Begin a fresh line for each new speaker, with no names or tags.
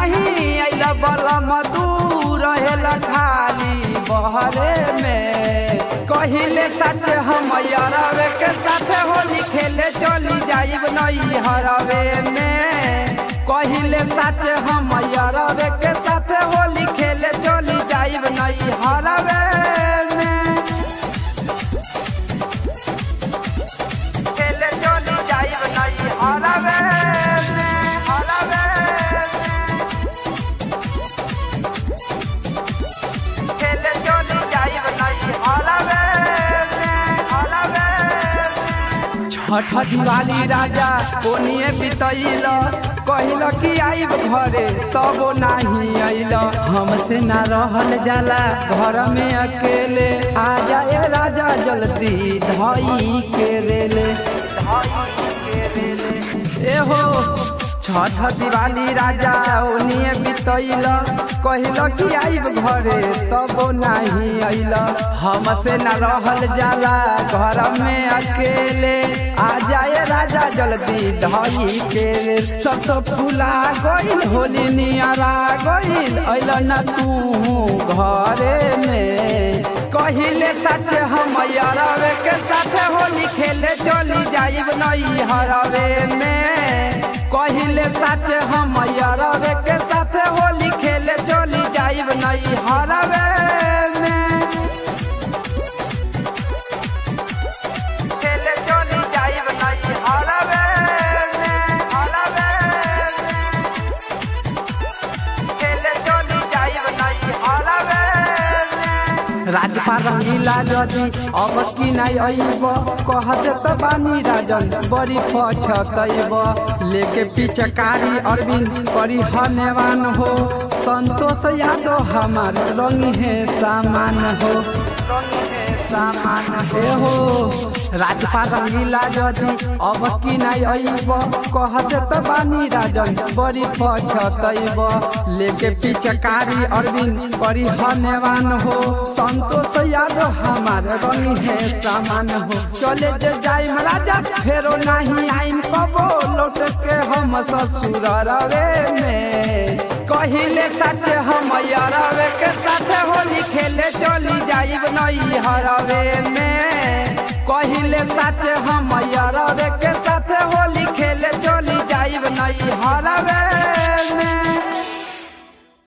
नहीं अल बलम दूर रहेला खाली बहरे में। कहिले सच हम यारवे के साथ होली खेले चली जाइब नई हरवे में। कहिले सच हम यारवे के साथ होली खेले चली जाइब नई हरवे में। खेले चली जाइब नई हरवे में, हरवे में। खेले चली जाइब नई हरवे में, हरवे में। छठ दिवाली राजा कोनिए बितैल, कहिल कि आइब घरे तबो नहीं अइल। हमसे ना रहल जाला घर में अकेले, आ जाए राजा जल्दी धई के रेले। एहो छठ दिवाली राजा ओनिए बितैल, कहिल कि आइब घरे तबो नहीं अइल। हमसे न रहल जाला घर में अकेले, आ जाए राजा जल्दी धई के। सब तो फुला गइल होली नियरा गइल, अइल न तू घरे में। कहिले सच हम यारवे के साथ होली खेले चली जाइब नई हरवे में। कहिले सच हम यारवे के साथ होली खेले चली जाइब नई हरवे में। खेले चली जाइब नई हरवे में, हरवे में। खेले चली जाइब नई हरवे में। राजपाल रंगीला जदी अब की नहीं अइब, कहत त बानी राजन बड़ी पछतइब। लेके पिचकारी अरविंद करी हनेवान हो, संतोष यादव हमार रंगी है सामान हो, रंगी है सामान हो। राजपाल रंगीला जदी अब की नहीं अइब, कहत त बानी राजन बड़ी पछतइब। लेके पिचकारी अरविंद करी हनेवान हो, संतोष यादव हमार रंगी है सामान हो। चले जे जाइम राजा फेरो नहीं आइम कबो, लौट के हम ससुर रवे में। कहिले सच हम यारवे के साथ होली खेले चली जाइब नई हरवे में। कहिले सच हम यारवे के